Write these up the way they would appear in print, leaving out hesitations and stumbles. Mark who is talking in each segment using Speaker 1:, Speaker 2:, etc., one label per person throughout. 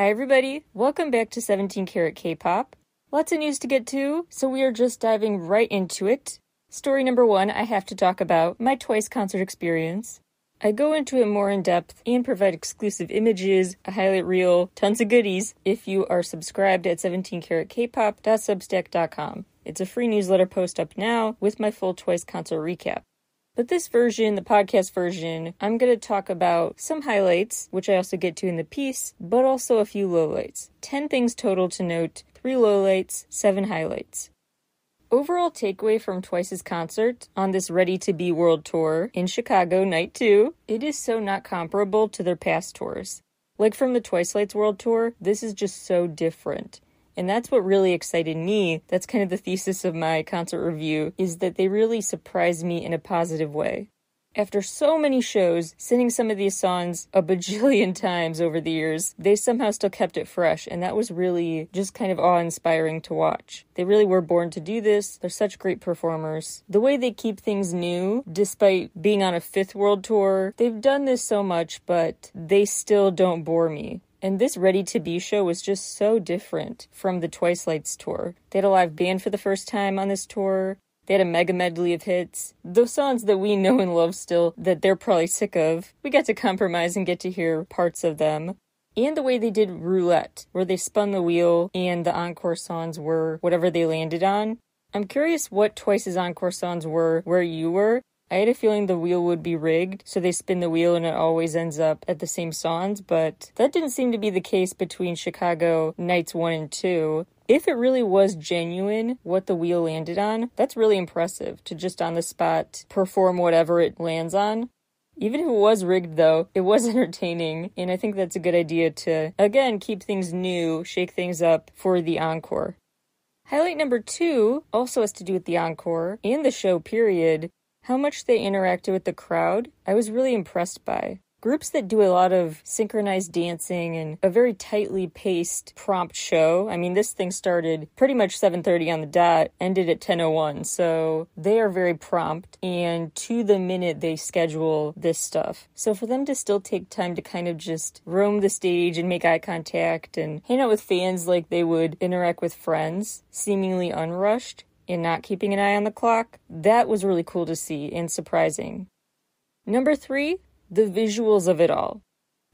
Speaker 1: Hi everybody, welcome back to 17 Carat K-Pop. Lots of news to get to, so we are just diving right into it. Story number 1, I have to talk about my Twice concert experience. I go into it more in depth and provide exclusive images, a highlight reel, tons of goodies if you are subscribed at 17caratkpop.substack.com. It's a free newsletter post up now with my full Twice concert recap. But this version, the podcast version, I'm going to talk about some highlights, which I also get to in the piece, but also a few lowlights. 10 things total to note, 3 lowlights, 7 highlights. Overall takeaway from Twice's concert on this Ready to Be World Tour in Chicago, Night 2, it is so not comparable to their past tours. Like from the Twice Lights World Tour, this is just so different. And that's what really excited me. That's kind of the thesis of my concert review, is that they really surprised me in a positive way. After so many shows, singing some of these songs a bajillion times over the years, they somehow still kept it fresh, and that was really just kind of awe-inspiring to watch. They really were born to do this. They're such great performers. The way they keep things new, despite being on a 5th world tour, they've done this so much, but they still don't bore me. And this Ready to Be show was just so different from the Twice Lights tour. They had a live band for the first time on this tour. They had a mega medley of hits. Those songs that we know and love still, that they're probably sick of. We got to compromise and get to hear parts of them. And the way they did Roulette, where they spun the wheel and the encore songs were whatever they landed on. I'm curious what Twice's encore songs were where you were. I had a feeling the wheel would be rigged, so they spin the wheel and it always ends up at the same songs, but that didn't seem to be the case between Chicago Nights 1 and 2. If it really was genuine, what the wheel landed on, that's really impressive to just on the spot perform whatever it lands on. Even if it was rigged though, it was entertaining, and I think that's a good idea to, again, keep things new, shake things up for the encore. Highlight number 2 also has to do with the encore and the show period. How much they interacted with the crowd, I was really impressed by. Groups that do a lot of synchronized dancing and a very tightly paced, prompt show. I mean, this thing started pretty much 7:30 on the dot, ended at 10:01, so they are very prompt, and to the minute they schedule this stuff. So for them to still take time to kind of just roam the stage and make eye contact and hang out with fans like they would interact with friends, seemingly unrushed, and not keeping an eye on the clock, that was really cool to see and surprising. Number 3, the visuals of it all.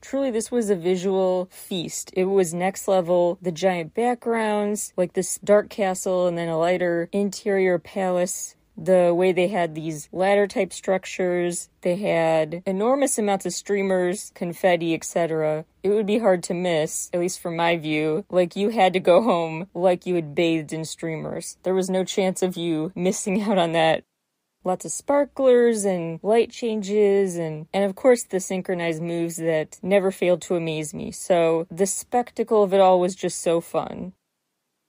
Speaker 1: Truly, this was a visual feast. It was next level. The giant backgrounds, like this dark castle and then a lighter interior palace. The way they had these ladder-type structures, they had enormous amounts of streamers, confetti, etc. It would be hard to miss, at least from my view, like you had to go home like you had bathed in streamers. There was no chance of you missing out on that. Lots of sparklers and light changes and of course the synchronized moves that never failed to amaze me. So the spectacle of it all was just so fun.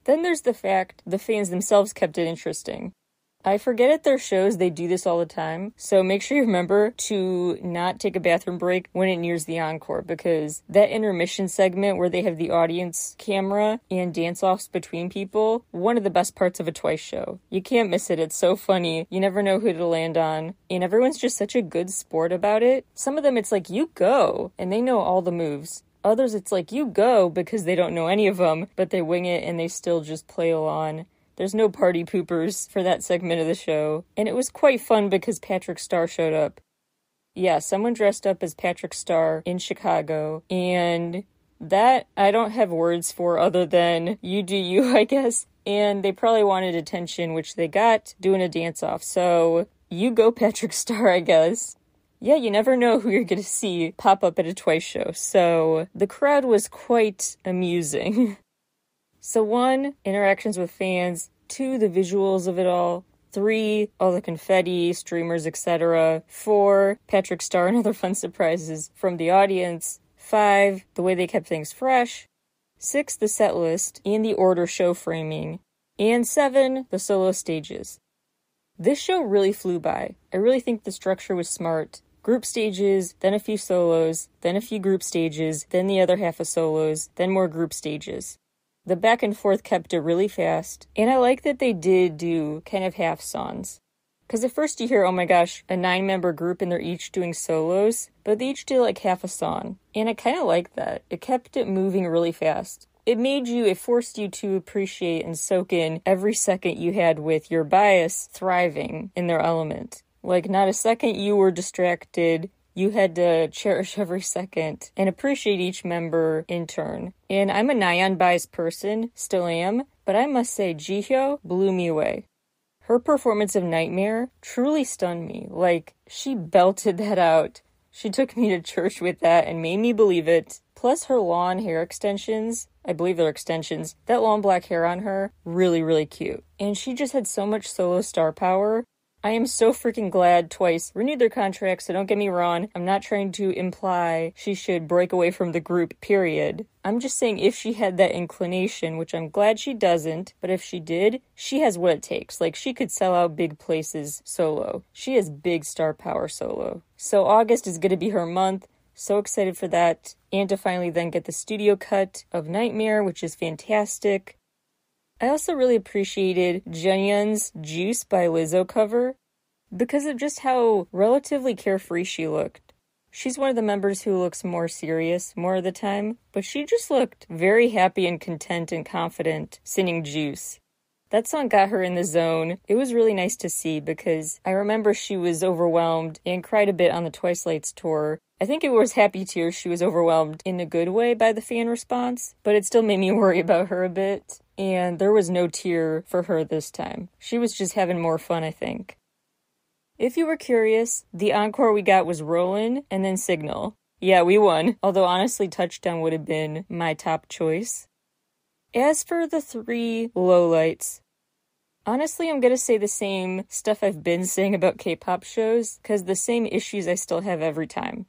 Speaker 1: Then there's the fact the fans themselves kept it interesting. I forget at their shows they do this all the time, so make sure you remember to not take a bathroom break when it nears the encore, because that intermission segment where they have the audience camera and dance-offs between people, one of the best parts of a Twice show. You can't miss it, it's so funny. You never know who to land on, and everyone's just such a good sport about it. Some of them it's like, you go, and they know all the moves. Others it's like, you go, because they don't know any of them, but they wing it and they still just play along. There's no party poopers for that segment of the show. And it was quite fun because Patrick Star showed up. Yeah, someone dressed up as Patrick Star in Chicago. And that I don't have words for other than you do you, I guess. And they probably wanted attention, which they got doing a dance-off. So you go Patrick Star, I guess. Yeah, you never know who you're going to see pop up at a Twice show. So the crowd was quite amusing. So 1, interactions with fans. 2, the visuals of it all. 3, all the confetti, streamers, etc. 4, Patrick Star and other fun surprises from the audience. 5, the way they kept things fresh. 6, the set list and the order show framing. And 7, the solo stages. This show really flew by. I really think the structure was smart. Group stages, then a few solos, then a few group stages, then the other half of solos, then more group stages. The back and forth kept it really fast, and I like that they did do kind of half songs. Because at first you hear, oh my gosh, a 9-member group and they're each doing solos, but they each did like half a song. And I kind of liked that. It kept it moving really fast. It forced you to appreciate and soak in every second you had with your bias thriving in their element. Like, not a second you were distracted. You had to cherish every second and appreciate each member in turn. And I'm a Nayeon biased person, still am, but I must say Jihyo blew me away. Her performance of Nightmare truly stunned me. Like, she belted that out. She took me to church with that and made me believe it. Plus her long hair extensions, I believe they're extensions, that long black hair on her, really, really cute. And she just had so much solo star power. I am so freaking glad Twice renewed their contract, so don't get me wrong. I'm not trying to imply she should break away from the group, period. I'm just saying if she had that inclination, which I'm glad she doesn't, but if she did, she has what it takes. Like, she could sell out big places solo. She has big star power solo. So August is going to be her month. So excited for that. And to finally then get the studio cut of Nightmare, which is fantastic. I also really appreciated Jeonyeon's Juice by Lizzo cover because of just how relatively carefree she looked. She's one of the members who looks more serious more of the time, but she just looked very happy and content and confident singing Juice. That song got her in the zone. It was really nice to see because I remember she was overwhelmed and cried a bit on the Twice Lights tour. I think it was happy tears. She was overwhelmed in a good way by the fan response, but it still made me worry about her a bit. And there was no tear for her this time. She was just having more fun, I think. If you were curious, the encore we got was Rollin' and then Signal. Yeah, we won, although honestly Touchdown would have been my top choice. As for the 3 lowlights, honestly I'm gonna say the same stuff I've been saying about K-pop shows, because the same issues I still have every time.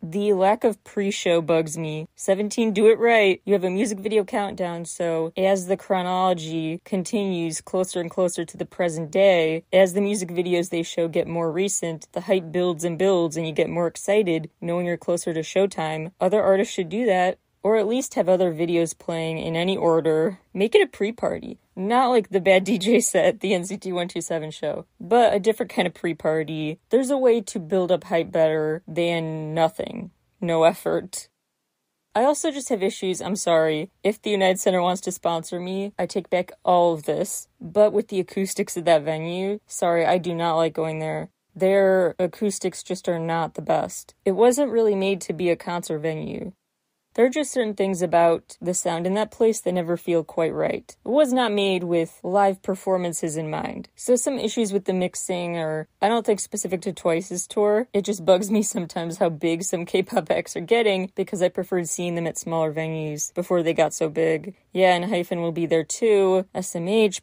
Speaker 1: The lack of pre-show bugs me. 17, do it right. You have a music video countdown, so as the chronology continues closer and closer to the present day, as the music videos they show get more recent, the hype builds and builds and you get more excited knowing you're closer to showtime. Other artists should do that, or at least have other videos playing in any order. Make it a pre-party. Not like the bad DJ set, the NCT 127 show, but a different kind of pre-party. There's a way to build up hype better than nothing. No effort. I also just have issues, I'm sorry. If the United Center wants to sponsor me, I take back all of this. But with the acoustics of that venue, sorry, I do not like going there. Their acoustics just are not the best. It wasn't really made to be a concert venue. There are just certain things about the sound in that place that never feel quite right. It was not made with live performances in mind. So some issues with the mixing are, I don't think specific to Twice's tour. It just bugs me sometimes how big some K-pop acts are getting because I preferred seeing them at smaller venues before they got so big. Yeah, and Hyphen will be there too. SMH.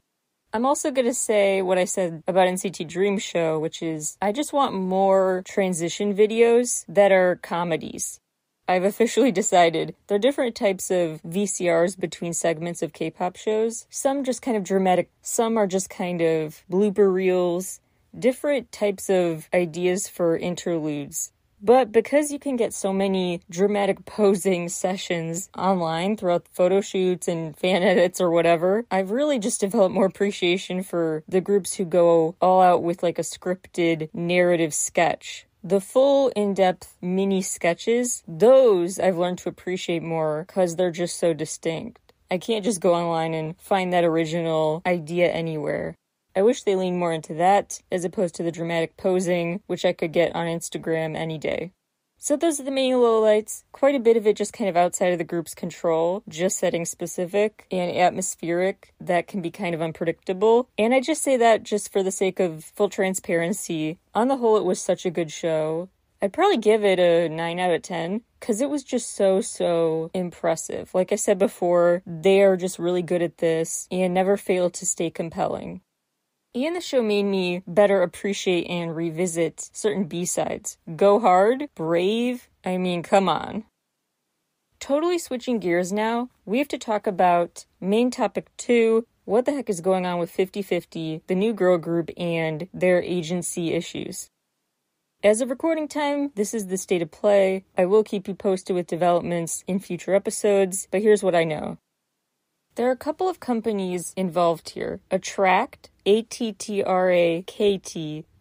Speaker 1: I'm also going to say what I said about NCT Dream Show, which is I just want more transition videos that are comedies. I've officially decided there are different types of VCRs between segments of K-pop shows. Some just kind of dramatic, some are just kind of blooper reels, different types of ideas for interludes. But because you can get so many dramatic posing sessions online throughout photo shoots and fan edits or whatever, I've really just developed more appreciation for the groups who go all out with like a scripted narrative sketch. The full in-depth mini sketches, those I've learned to appreciate more because they're just so distinct. I can't just go online and find that original idea anywhere. I wish they leaned more into that as opposed to the dramatic posing, which I could get on Instagram any day. So those are the main lowlights. Quite a bit of it just kind of outside of the group's control, just setting specific and atmospheric that can be kind of unpredictable. And I just say that just for the sake of full transparency. On the whole, it was such a good show. I'd probably give it a 9 out of 10 because it was just so impressive. Like I said before, they are just really good at this and never fail to stay compelling. And the show made me better appreciate and revisit certain B-sides. Go Hard, Brave, I mean, come on. Totally switching gears now, we have to talk about main topic 2, what the heck is going on with 50/50, the new girl group, and their agency issues. As of recording time, this is the state of play. I will keep you posted with developments in future episodes, but here's what I know. There are a couple of companies involved here. Attract, ATTRAKT,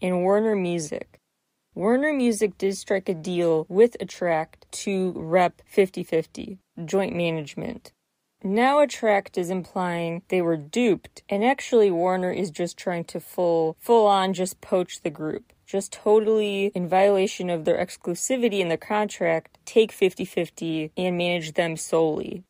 Speaker 1: and Warner Music. Warner Music did strike a deal with Attract to rep 50/50, joint management. Now Attract is implying they were duped, and actually Warner is just trying to full on just poach the group. Just totally in violation of their exclusivity in the contract, take 50/50 and manage them solely.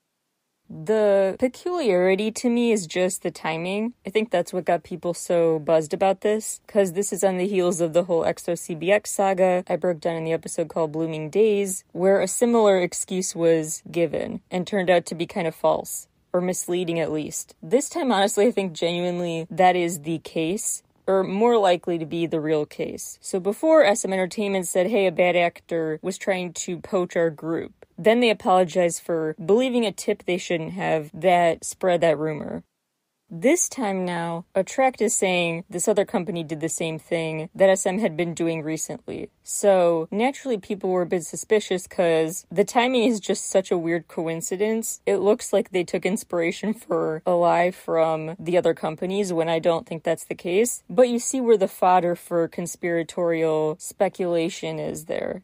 Speaker 1: The peculiarity to me is just the timing. I think that's what got people so buzzed about this, because this is on the heels of the whole EXO-CBX saga I broke down in the episode called Blooming Days, where a similar excuse was given and turned out to be kind of false, or misleading at least. This time, honestly, I think genuinely that is the case, or more likely to be the real case. So before, SM Entertainment said, hey, a bad actor was trying to poach our group. Then they apologized for believing a tip they shouldn't have that spread that rumor. This time now, Attract is saying this other company did the same thing that SM had been doing recently. So naturally people were a bit suspicious because the timing is just such a weird coincidence. It looks like they took inspiration for a lie from the other companies when I don't think that's the case. But you see where the fodder for conspiratorial speculation is there.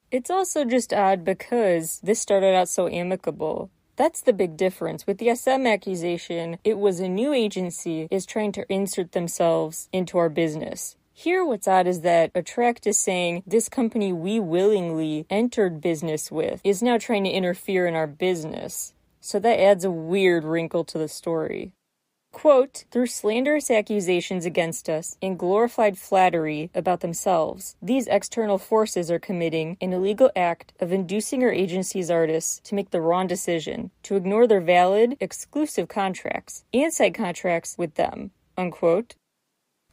Speaker 1: It's also just odd because this started out so amicable. That's the big difference. With the SM accusation, it was a new agency is trying to insert themselves into our business. Here, what's odd is that Attract is saying this company we willingly entered business with is now trying to interfere in our business. So that adds a weird wrinkle to the story. Quote, through slanderous accusations against us and glorified flattery about themselves, these external forces are committing an illegal act of inducing our agency's artists to make the wrong decision, to ignore their valid, exclusive contracts and side contracts with them, unquote.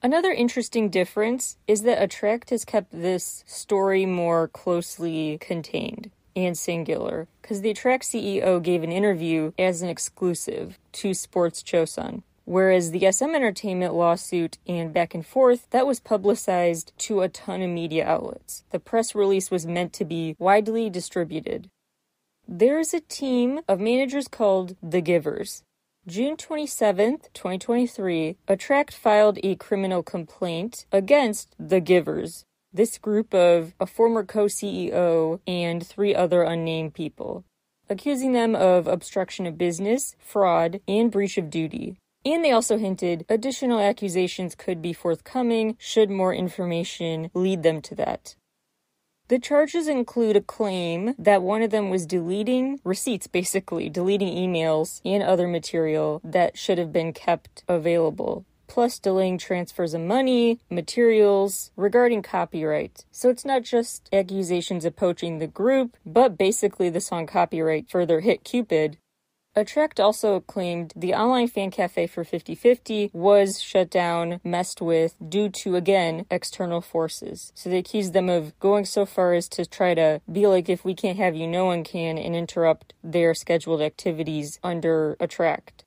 Speaker 1: Another interesting difference is that Attract has kept this story more closely contained and singular, because the Attract CEO gave an interview as an exclusive to Sports Chosun, whereas the SM Entertainment lawsuit and back and forth, that was publicized to a ton of media outlets. The press release was meant to be widely distributed. There's a team of managers called The Givers. June 27th, 2023, Attract filed a criminal complaint against The Givers, this group of a former co-CEO and 3 other unnamed people, accusing them of obstruction of business, fraud, and breach of duty. And they also hinted additional accusations could be forthcoming should more information lead them to that. The charges include a claim that one of them was deleting receipts, basically, deleting emails and other material that should have been kept available, plus delaying transfers of money, materials, regarding copyright. So it's not just accusations of poaching the group, but basically the song Copyright for their hit Cupid. Attract also claimed the online fan cafe for 50/50 was shut down, messed with, due to, again, external forces. So they accused them of going so far as to try to be like, if we can't have you, no one can, and interrupt their scheduled activities under Attract.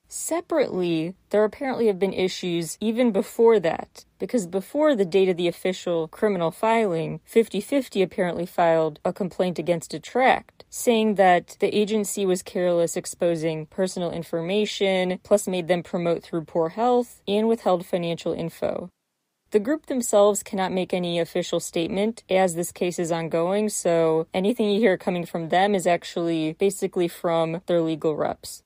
Speaker 1: Separately, there apparently have been issues even before that, because before the date of the official criminal filing, 50/50 apparently filed a complaint against Attract, saying that the agency was careless exposing personal information, plus made them promote through poor health, and withheld financial info. The group themselves cannot make any official statement as this case is ongoing, so anything you hear coming from them is actually basically from their legal reps.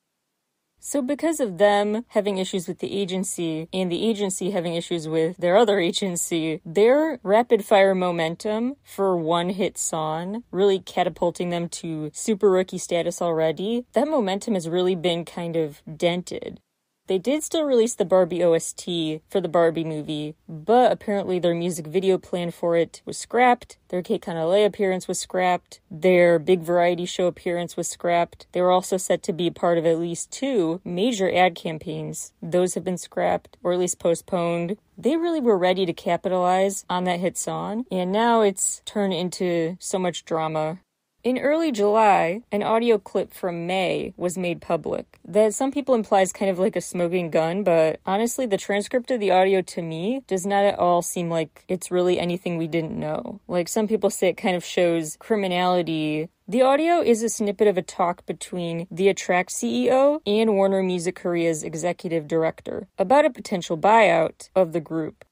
Speaker 1: So because of them having issues with the agency and the agency having issues with their other agency, their rapid-fire momentum for one-hit song, really catapulting them to super rookie status already, that momentum has really been kind of dented. They did still release the Barbie OST for the Barbie movie, but apparently their music video plan for it was scrapped, their Kate Canale appearance was scrapped, their big variety show appearance was scrapped. They were also set to be part of at least 2 major ad campaigns. Those have been scrapped, or at least postponed. They really were ready to capitalize on that hit song, and now it's turned into so much drama. In early July, an audio clip from May was made public that some people imply is kind of like a smoking gun, but honestly, the transcript of the audio to me does not at all seem like it's really anything we didn't know. Like, some people say it kind of shows criminality The audio is a snippet of a talk between the Attract CEO and Warner Music Korea's executive director about a potential buyout of the group.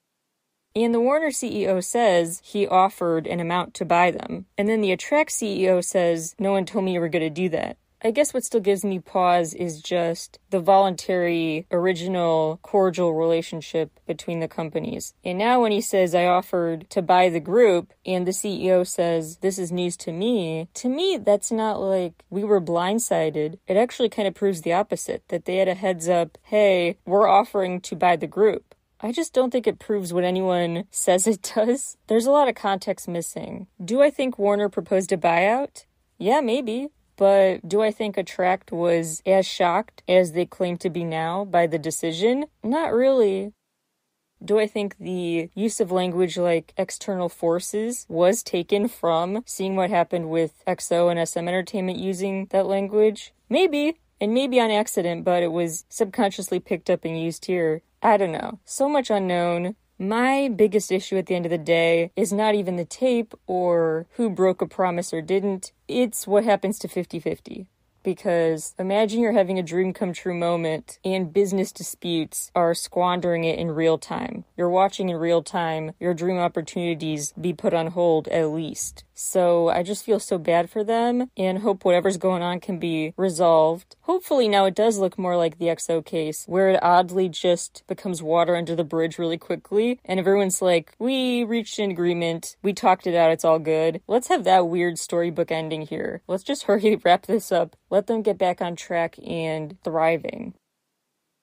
Speaker 1: And the Warner CEO says he offered an amount to buy them. And then the Attract CEO says, no one told me you were going to do that. I guess what still gives me pause is just the voluntary, original, cordial relationship between the companies. And now when he says, I offered to buy the group, and the CEO says, this is news to me, that's not like we were blindsided. It actually kind of proves the opposite, that they had a heads up, hey, we're offering to buy the group. I just don't think it proves what anyone says it does. There's a lot of context missing. Do I think Warner proposed a buyout? Yeah, maybe. But do I think Attract was as shocked as they claim to be now by the decision? Not really. Do I think the use of language like external forces was taken from seeing what happened with EXO and SM Entertainment using that language? Maybe. And maybe on accident, but it was subconsciously picked up and used here. I don't know. So much unknown. My biggest issue at the end of the day is not even the tape or who broke a promise or didn't. It's what happens to 50-50. Because imagine you're having a dream come true moment and business disputes are squandering it in real time. You're watching in real time your dream opportunities be put on hold at least. So I just feel so bad for them and hope whatever's going on can be resolved. Hopefully now it does look more like the EXO case, where it oddly just becomes water under the bridge really quickly and everyone's like, we reached an agreement, we talked it out, it's all good. Let's have that weird storybook ending here. Let's just hurry wrap this up. Let them get back on track and thriving.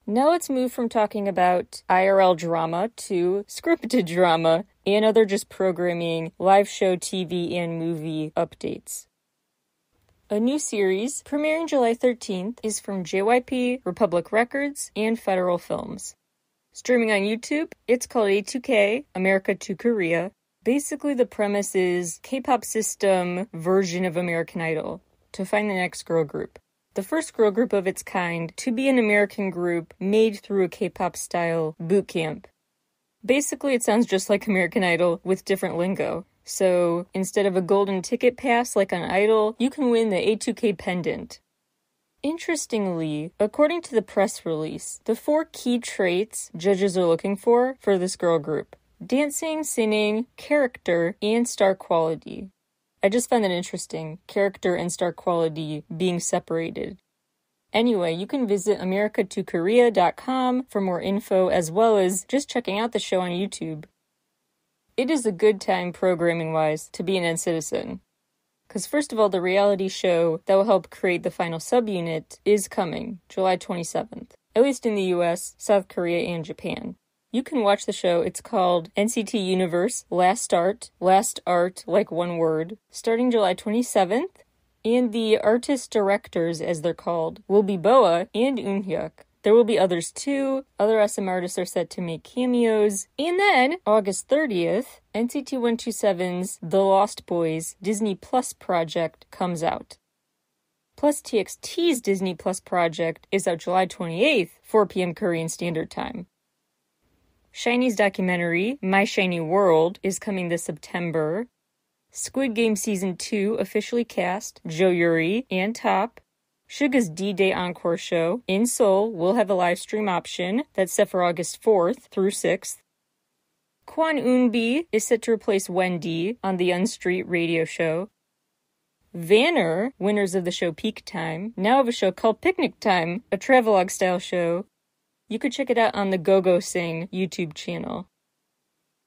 Speaker 1: Now let's move from talking about IRL drama to scripted drama and other just programming, live show, TV, and movie updates. A new series, premiering July 13th, is from JYP, Republic Records, and Federal Films. Streaming on YouTube, it's called A2K, America to Korea. Basically, the premise is K-pop system version of American Idol, to find the next girl group. The first girl group of its kind to be an American group made through a K-pop style boot camp. Basically, it sounds just like American Idol with different lingo. So instead of a golden ticket pass like on Idol, you can win the A2K pendant. Interestingly, according to the press release, the 4 key traits judges are looking for this girl group: dancing, singing, character, and star quality. I just find that interesting, character and star quality being separated. Anyway, you can visit americatokorea.com for more info as well as just checking out the show on YouTube. It is a good time programming-wise to be an NCitizen. Because first of all, the reality show that will help create the final subunit is coming, July 27th, at least in the US, South Korea, and Japan. You can watch the show. It's called NCT Universe Last Art like one word, starting July 27th. And the artist-directors, as they're called, will be Boa and Eunhyuk. There will be others too. Other SM artists are set to make cameos. And then, August 30th, NCT 127's The Lost Boys Disney Plus project comes out. Plus TXT's Disney Plus project is out July 28th, 4 p.m. Korean Standard Time. SHINee's documentary, My Shiny World, is coming this September. Squid Game Season 2 officially cast Jo Yuri and Top. Suga's D-Day Encore show in Seoul will have a live stream option that's set for August 4th through 6th. Kwon Eun-bi is set to replace Wendy on the Unstreet radio show. Vanner, winners of the show Peak Time, now have a show called Picnic Time, a travelogue-style show. You could check it out on the Go-Go Sing YouTube channel.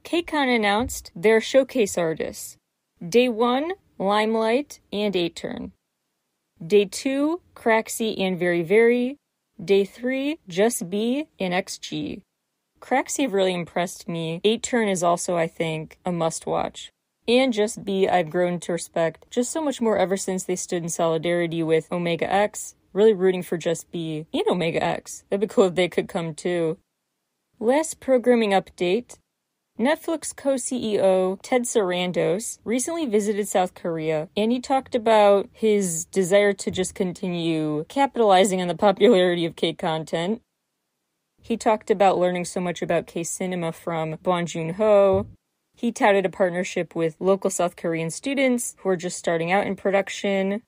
Speaker 1: KCON announced their showcase artists. Day 1, Limelight and 8-Turn. Day 2, Craxy and Very Very. Day 3, Just B and XG. Craxy really impressed me. 8-Turn is also, I think, a must-watch. And Just B I've grown to respect just so much more ever since they stood in solidarity with Omega X. Really rooting for Just B and Omega X. That'd be cool if they could come too. Last programming update. Netflix co-CEO Ted Sarandos recently visited South Korea, and he talked about his desire to just continue capitalizing on the popularity of K-content. He talked about learning so much about K-cinema from Bong Joon-ho. He touted a partnership with local South Korean students who are just starting out in production.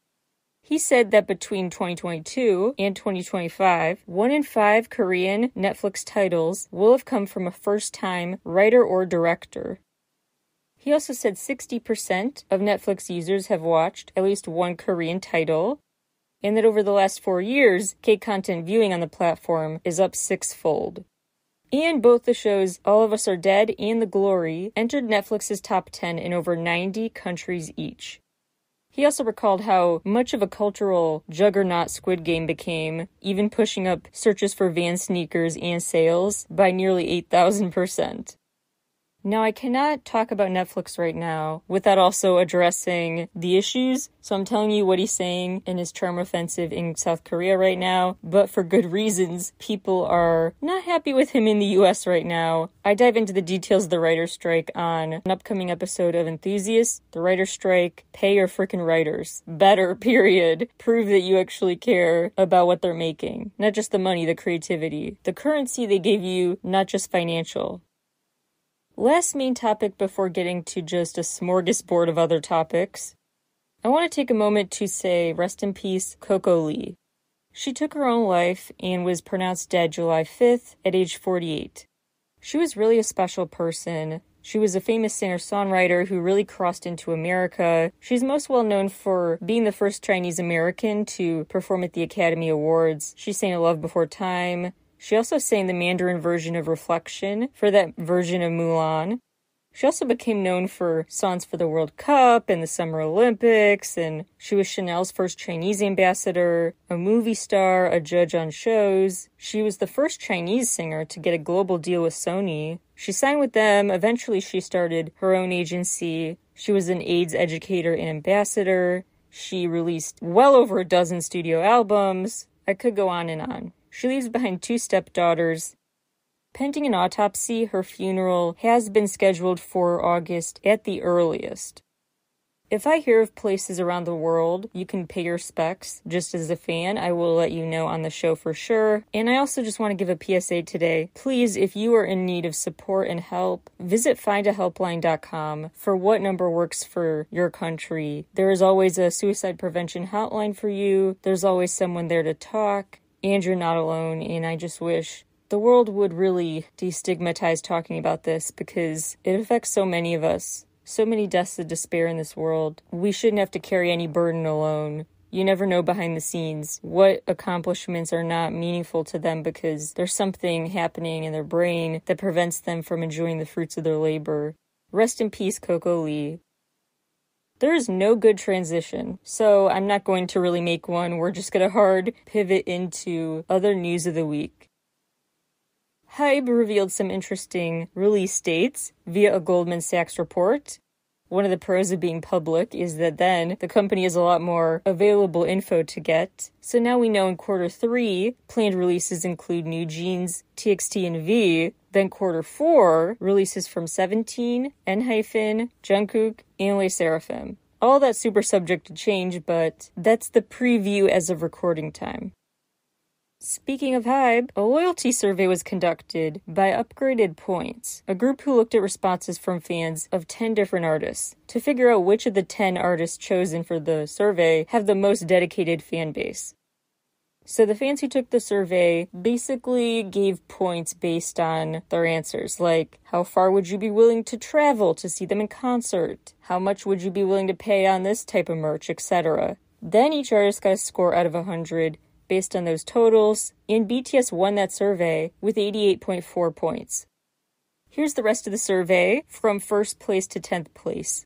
Speaker 1: He said that between 2022 and 2025, 1 in 5 Korean Netflix titles will have come from a first-time writer or director. He also said 60% of Netflix users have watched at least one Korean title, and that over the last 4 years, K-content viewing on the platform is up 6-fold. And both the shows All of Us Are Dead and The Glory entered Netflix's top 10 in over 90 countries each. He also recalled how much of a cultural juggernaut Squid Game became, even pushing up searches for Vans sneakers and sales by nearly 8,000%. Now, I cannot talk about Netflix right now without also addressing the issues, so I'm telling you what he's saying in his charm offensive in South Korea right now, but for good reasons. People are not happy with him in the US right now. I dive into the details of the writer's strike on an upcoming episode of Enthusiasts. The writer's strike, pay your frickin' writers. Better, period. Prove that you actually care about what they're making. Not just the money, the creativity. The currency they gave you, not just financial. Last main topic before getting to just a smorgasbord of other topics. I want to take a moment to say rest in peace, Coco Lee. She took her own life and was pronounced dead July 5th at age 48. She was really a special person. She was a famous singer-songwriter who really crossed into America. She's most well known for being the first Chinese American to perform at the Academy Awards. She sang A Love Before Time. She also sang the Mandarin version of Reflection for that version of Mulan. She also became known for songs for the World Cup and the Summer Olympics, and she was Chanel's first Chinese ambassador, a movie star, a judge on shows. She was the first Chinese singer to get a global deal with Sony. She signed with them. Eventually, she started her own agency. She was an AIDS educator and ambassador. She released well over a dozen studio albums. I could go on and on. She leaves behind 2 stepdaughters. Pending an autopsy, her funeral has been scheduled for August at the earliest. If I hear of places around the world you can pay your respects, just as a fan, I will let you know on the show for sure. And I also just want to give a PSA today. Please, if you are in need of support and help, visit findahelpline.com for what number works for your country. There is always a suicide prevention hotline for you. There's always someone there to talk. And you're not alone, and I just wish the world would really destigmatize talking about this because it affects so many of us. So many deaths of despair in this world. We shouldn't have to carry any burden alone. You never know behind the scenes what accomplishments are not meaningful to them because there's something happening in their brain that prevents them from enjoying the fruits of their labor. Rest in peace, Coco Lee. There is no good transition, so I'm not going to really make one. We're just going to hard pivot into other news of the week. Hybe revealed some interesting release dates via a Goldman Sachs report. One of the pros of being public is that then the company has a lot more available info to get. So now we know in Q3, planned releases include New Jeans, TXT, and V. Then Q4, releases from 17, ENHYPEN, Jungkook, and LE SSERAFIM. All that's super subject to change, but that's the preview as of recording time. Speaking of Hybe, a loyalty survey was conducted by Upgraded Points, a group who looked at responses from fans of 10 different artists to figure out which of the 10 artists chosen for the survey have the most dedicated fan base. So the fans who took the survey basically gave points based on their answers, like how far would you be willing to travel to see them in concert? How much would you be willing to pay on this type of merch, etc. Then each artist got a score out of 100 based on those totals, and BTS won that survey with 88.4 points. Here's the rest of the survey from 1st place to 10th place.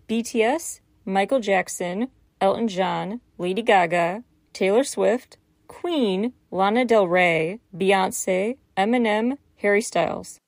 Speaker 1: BTS, Michael Jackson, Elton John, Lady Gaga, Taylor Swift, Queen, Lana Del Rey, Beyonce, Eminem, Harry Styles.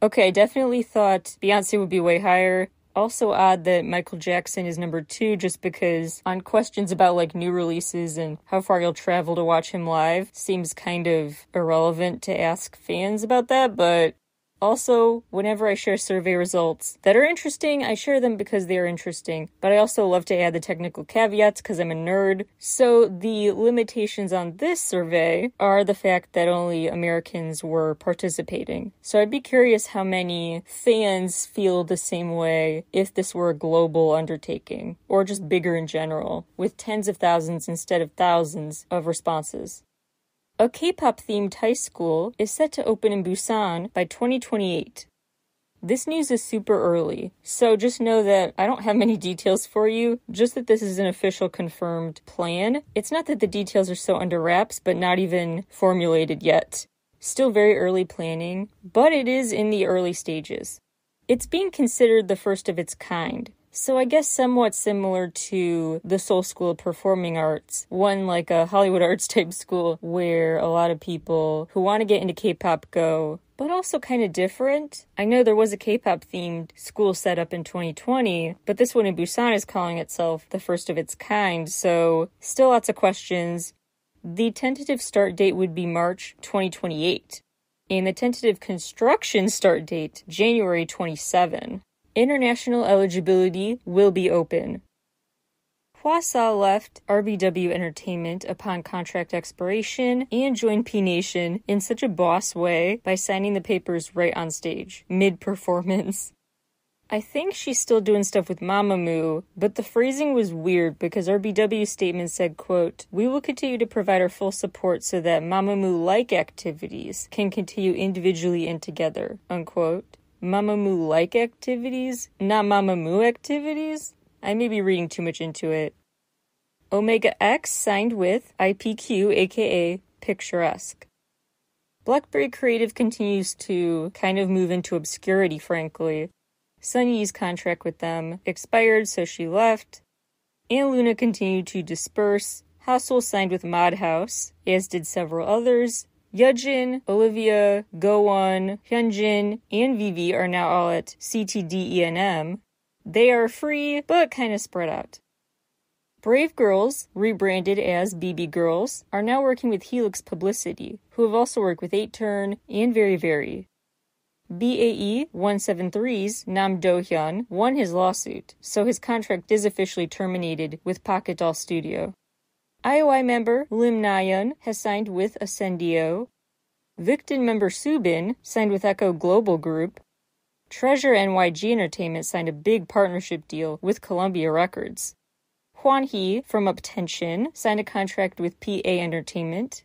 Speaker 1: Okay, I definitely thought Beyonce would be way higher. Also odd that Michael Jackson is number 2 just because on questions about like new releases and how far you'll travel to watch him live seems kind of irrelevant to ask fans about that, but Also, whenever I share survey results that are interesting, I share them because they are interesting, but I also love to add the technical caveats because I'm a nerd. So the limitations on this survey are the fact that only Americans were participating. So I'd be curious how many fans feel the same way if this were a global undertaking, or just bigger in general, with tens of thousands instead of thousands of responses. A K-pop themed high school is set to open in Busan by 2028. This news is super early, so just know that I don't have many details for you, just that this is an official confirmed plan. It's not that the details are so under wraps, but not even formulated yet. Still very early planning, but it is in the early stages. It's being considered the first of its kind. So I guess somewhat similar to the Seoul School of Performing Arts, one like a Hollywood Arts type school where a lot of people who want to get into K-pop go, but also kind of different. I know there was a K-pop themed school set up in 2020, but this one in Busan is calling itself the first of its kind, so still lots of questions. The tentative start date would be March 2028, and the tentative construction start date, January 27. International eligibility will be open. Hwasa left RBW Entertainment upon contract expiration and joined P Nation in such a boss way by signing the papers right on stage, mid-performance. I think she's still doing stuff with Mamamoo, but the phrasing was weird because RBW's statement said, quote, "We will continue to provide our full support so that Mamamoo-like activities can continue individually and together," unquote. Mamamoo-like activities? Not Mamamoo activities? I may be reading too much into it. Omega X signed with IPQ, aka Picturesque. Blackberry Creative continues to kind of move into obscurity, frankly. Sunyee's contract with them expired, so she left. And Luna continued to disperse. Hassel signed with Madhouse, as did several others. Yejin, Olivia, Gowon, Hyunjin, and Vivi are now all at CTDENM. They are free, but kind of spread out. Brave Girls, rebranded as BB Girls, are now working with Helix Publicity, who have also worked with 8turn and Very Very. BAE 173's Nam Do-hyun won his lawsuit, so his contract is officially terminated with Pocket Doll Studio. IOI member Lim Na-yeon has signed with Ascendio. Victon member Subin signed with Echo Global Group. Treasure NYG Entertainment signed a big partnership deal with Columbia Records. Hwan Hee from Uptension signed a contract with PA Entertainment.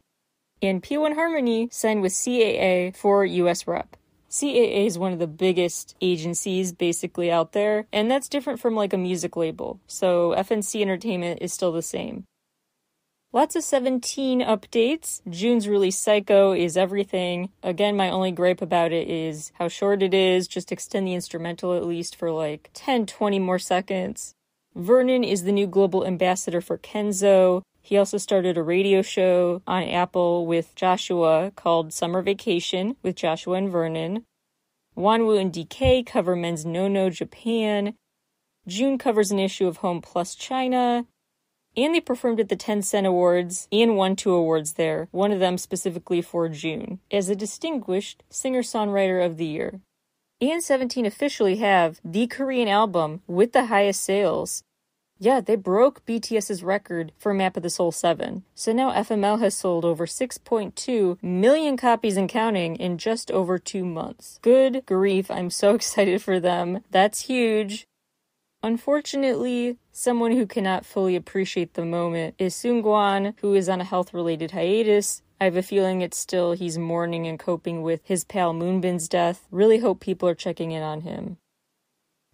Speaker 1: And P1 Harmony signed with CAA for US Rep. CAA is one of the biggest agencies basically out there, and that's different from like a music label. So FNC Entertainment is still the same. Lots of 17 updates. June's release Psycho is everything. Again, my only gripe about it is how short it is. Just extend the instrumental at least for like 10, 20 more seconds. Vernon is the new global ambassador for Kenzo. He also started a radio show on Apple with Joshua called Summer Vacation with Joshua and Vernon. Wanwoo and DK cover Men's No Japan. June covers an issue of Home Plus China. And they performed at the Tencent Awards and won 2 awards there, one of them specifically for June, as a distinguished singer-songwriter of the year. And 17 officially have the Korean album with the highest sales. Yeah, they broke BTS's record for Map of the Soul 7. So now FML has sold over 6.2 million copies and counting in just over 2 months. Good grief, I'm so excited for them. That's huge. Unfortunately, someone who cannot fully appreciate the moment is Seungkwan, who is on a health-related hiatus. I have a feeling he's mourning and coping with his pal Moonbin's death. Really hope people are checking in on him.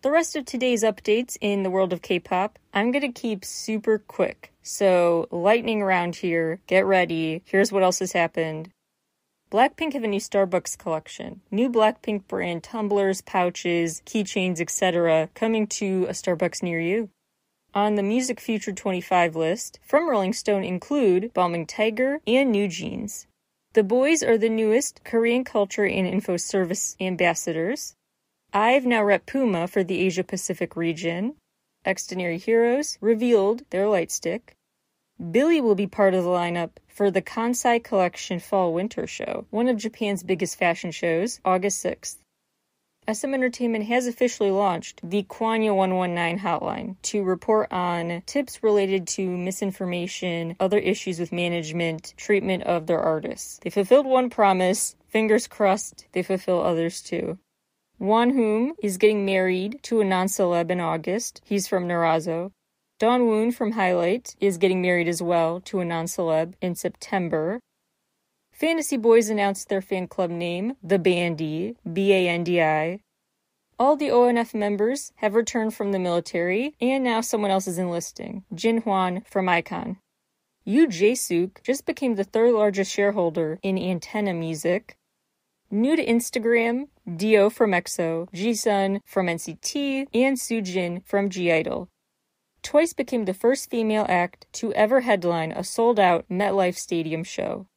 Speaker 1: The rest of today's updates in the world of K-pop, I'm going to keep super quick. So, lightning round here, get ready. Here's what else has happened. Blackpink have a new Starbucks collection. New Blackpink brand tumblers, pouches, keychains, etc. coming to a Starbucks near you. On the Music Future 25 list, from Rolling Stone include Balming Tiger and New Jeans. The boys are the newest Korean culture and info service ambassadors. I've now rep Puma for the Asia-Pacific region. Extraordinary Heroes revealed their lightstick. Billy will be part of the lineup for the Kansai Collection Fall-Winter Show, one of Japan's biggest fashion shows, August 6th. SM Entertainment has officially launched the Kwanya 119 hotline to report on tips related to misinformation, other issues with management, treatment of their artists. They fulfilled one promise. Fingers crossed they fulfill others too. Wonhoom is getting married to a non-celeb in August. He's from Narazo. Dawnwoon from Highlight is getting married as well to a non-celeb in September. Fantasy Boys announced their fan club name, The Bandy, B-A-N-D-I. All the ONF members have returned from the military, and now someone else is enlisting, Jin Hwan from iKON. Yoo Jae-suk just became the third largest shareholder in Antenna Music. New to Instagram, Dio from EXO, Jisun from NCT, and Soojin from G-Idol. Twice became the first female act to ever headline a sold-out MetLife Stadium show.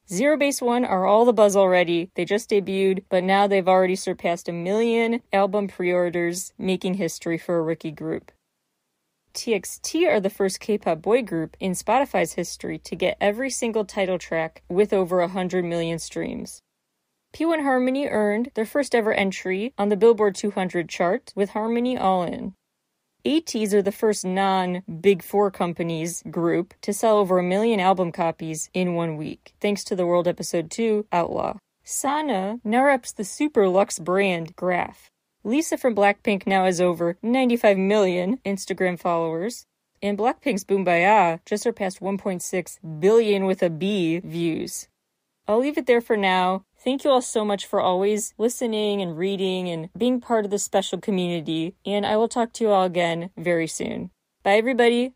Speaker 1: Zero Base One are all the buzz already. They just debuted, but now they've already surpassed 1 million album pre-orders, making history for a rookie group. TXT are the first K-pop boy group in Spotify's history to get every single title track with over 100 million streams. P1 Harmony earned their first ever entry on the Billboard 200 chart with Harmony All In. ATEEZ are the first non-Big Four companies group to sell over 1 million album copies in 1 week, thanks to the World Episode 2 Outlaw. Sana now reps the super luxe brand Graph. Lisa from Blackpink now has over 95 million Instagram followers, and Blackpink's Boombayah just surpassed 1.6 billion with a B views. I'll leave it there for now. Thank you all so much for always listening and reading and being part of this special community, and I will talk to you all again very soon. Bye, everybody.